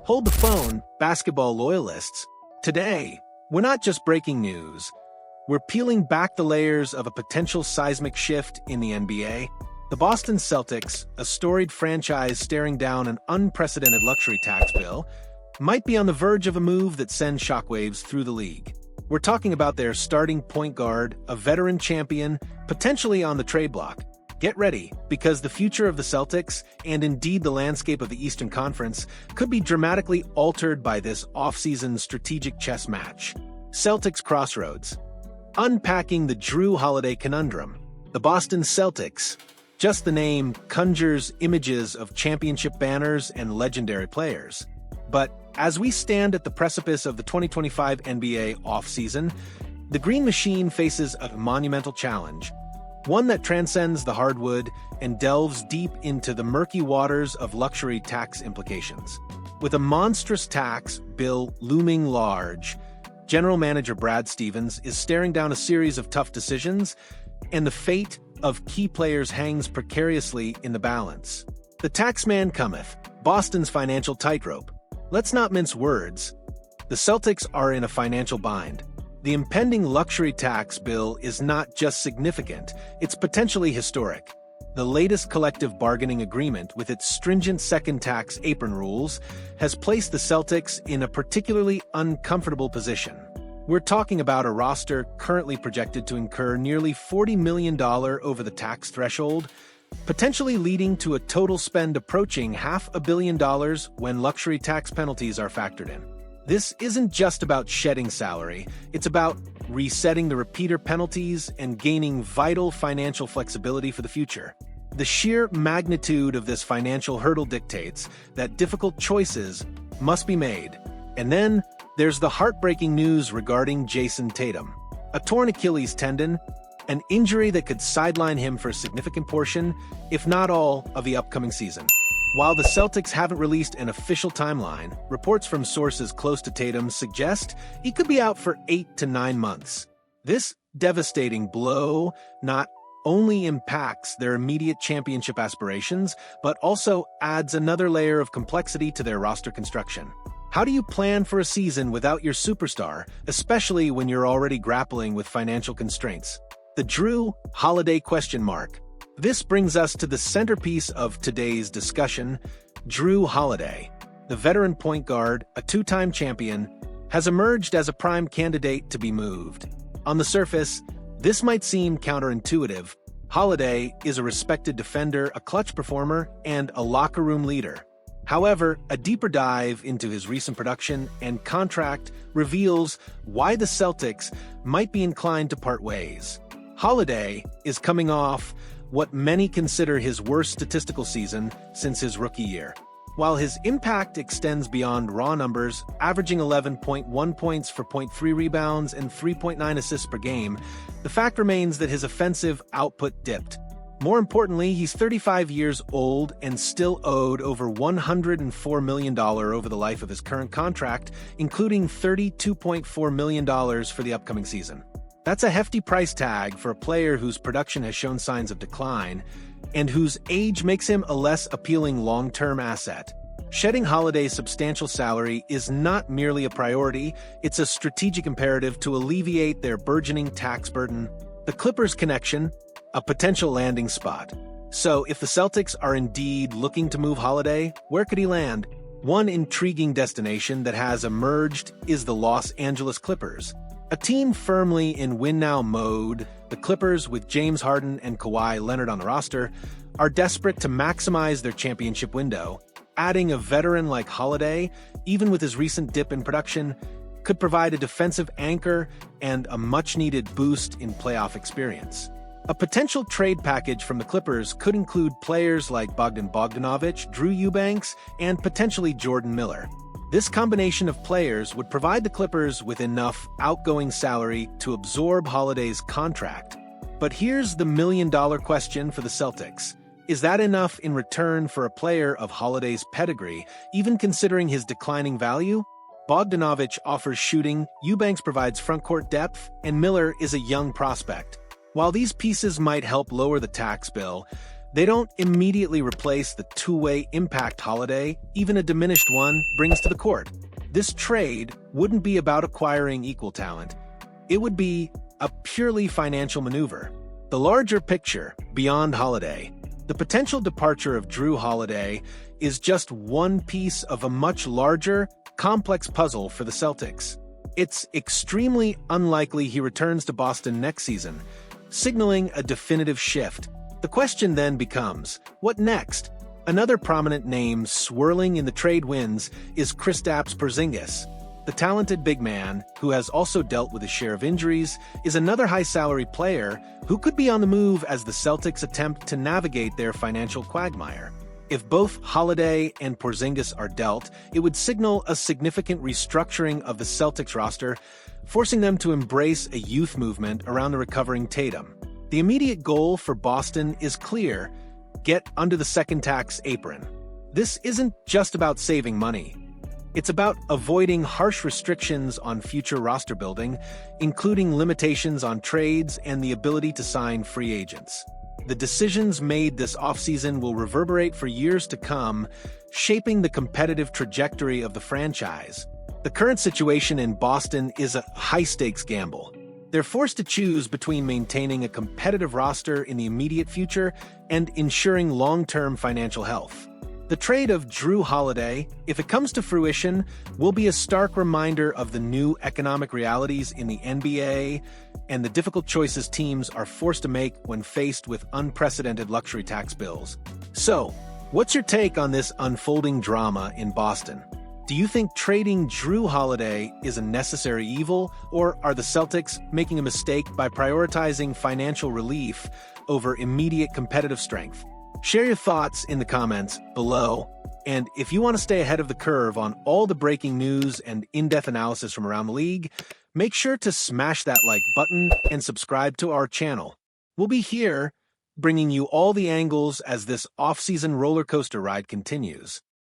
Hold the phone, basketball loyalists. Today, we're not just breaking news. We're peeling back the layers of a potential seismic shift in the NBA. The Boston Celtics, a storied franchise staring down an unprecedented luxury tax bill, might be on the verge of a move that sends shockwaves through the league. We're talking about their starting point guard, a veteran champion, potentially on the trade block. Get ready, because the future of the Celtics, and indeed the landscape of the Eastern Conference, could be dramatically altered by this offseason strategic chess match. Celtics Crossroads. Unpacking the Jrue Holiday conundrum. The Boston Celtics. Just the name conjures images of championship banners and legendary players. But as we stand at the precipice of the 2025 NBA offseason, the Green Machine faces a monumental challenge, one that transcends the hardwood and delves deep into the murky waters of luxury tax implications. With a monstrous tax bill looming large, General Manager Brad Stevens is staring down a series of tough decisions, and the fate of key players hangs precariously in the balance. The taxman cometh, Boston's financial tightrope. Let's not mince words. The Celtics are in a financial bind. The impending luxury tax bill is not just significant, it's potentially historic. The latest collective bargaining agreement, with its stringent second tax apron rules, has placed the Celtics in a particularly uncomfortable position. We're talking about a roster currently projected to incur nearly $40 million over the tax threshold, potentially leading to a total spend approaching $500 million when luxury tax penalties are factored in. This isn't just about shedding salary, it's about resetting the repeater penalties and gaining vital financial flexibility for the future. The sheer magnitude of this financial hurdle dictates that difficult choices must be made. And then, there's the heartbreaking news regarding Jayson Tatum. A torn Achilles tendon, an injury that could sideline him for a significant portion, if not all, of the upcoming season. While the Celtics haven't released an official timeline, reports from sources close to Tatum suggest he could be out for 8 to 9 months. This devastating blow not only impacts their immediate championship aspirations, but also adds another layer of complexity to their roster construction. How do you plan for a season without your superstar, especially when you're already grappling with financial constraints? The Jrue Holiday question mark. This brings us to the centerpiece of today's discussion. Jrue Holiday, the veteran point guard, a two-time champion, has emerged as a prime candidate to be moved. On the surface, this might seem counterintuitive. Holiday is a respected defender, a clutch performer, and a locker room leader. However, a deeper dive into his recent production and contract reveals why the Celtics might be inclined to part ways. Holiday is coming off what many consider his worst statistical season since his rookie year. While his impact extends beyond raw numbers, averaging 11.1 points for 0.3 rebounds and 3.9 assists per game, the fact remains that his offensive output dipped. More importantly, he's 35 years old and still owed over $104 million over the life of his current contract, including $32.4 million for the upcoming season. That's a hefty price tag for a player whose production has shown signs of decline, and whose age makes him a less appealing long-term asset. Shedding Holiday's substantial salary is not merely a priority, it's a strategic imperative to alleviate their burgeoning tax burden. The Clippers connection, a potential landing spot. So, if the Celtics are indeed looking to move Holiday, where could he land? One intriguing destination that has emerged is the Los Angeles Clippers. A team firmly in win-now mode, the Clippers, with James Harden and Kawhi Leonard on the roster, are desperate to maximize their championship window. Adding a veteran like Holiday, even with his recent dip in production, could provide a defensive anchor and a much-needed boost in playoff experience. A potential trade package from the Clippers could include players like Bogdan Bogdanović, Drew Eubanks, and potentially Jordan Miller. This combination of players would provide the Clippers with enough outgoing salary to absorb Holiday's contract. But here's the million-dollar question for the Celtics. Is that enough in return for a player of Holiday's pedigree, even considering his declining value? Bogdanović offers shooting, Eubanks provides frontcourt depth, and Miller is a young prospect. While these pieces might help lower the tax bill, They don't immediately replace the two-way impact Holiday even a diminished one brings to the court. This trade wouldn't be about acquiring equal talent. It would be a purely financial maneuver. The larger picture, beyond Holiday, the potential departure of Jrue Holiday is just one piece of a much larger, complex puzzle for the Celtics. It's extremely unlikely he returns to Boston next season, signaling a definitive shift. The question then becomes, what next? Another prominent name swirling in the trade winds is Kristaps Porzingis. The talented big man, who has also dealt with a share of injuries, is another high-salary player who could be on the move as the Celtics attempt to navigate their financial quagmire. If both Holiday and Porzingis are dealt, it would signal a significant restructuring of the Celtics roster, forcing them to embrace a youth movement around the recovering Tatum. The immediate goal for Boston is clear: get under the second tax apron. This isn't just about saving money. It's about avoiding harsh restrictions on future roster building, including limitations on trades and the ability to sign free agents. The decisions made this offseason will reverberate for years to come, shaping the competitive trajectory of the franchise. The current situation in Boston is a high-stakes gamble. They're forced to choose between maintaining a competitive roster in the immediate future and ensuring long-term financial health. The trade of Jrue Holiday, if it comes to fruition, will be a stark reminder of the new economic realities in the NBA and the difficult choices teams are forced to make when faced with unprecedented luxury tax bills. So, what's your take on this unfolding drama in Boston? Do you think trading Jrue Holiday is a necessary evil, or are the Celtics making a mistake by prioritizing financial relief over immediate competitive strength? Share your thoughts in the comments below. And if you want to stay ahead of the curve on all the breaking news and in-depth analysis from around the league, make sure to smash that like button and subscribe to our channel. We'll be here bringing you all the angles as this off-season roller coaster ride continues.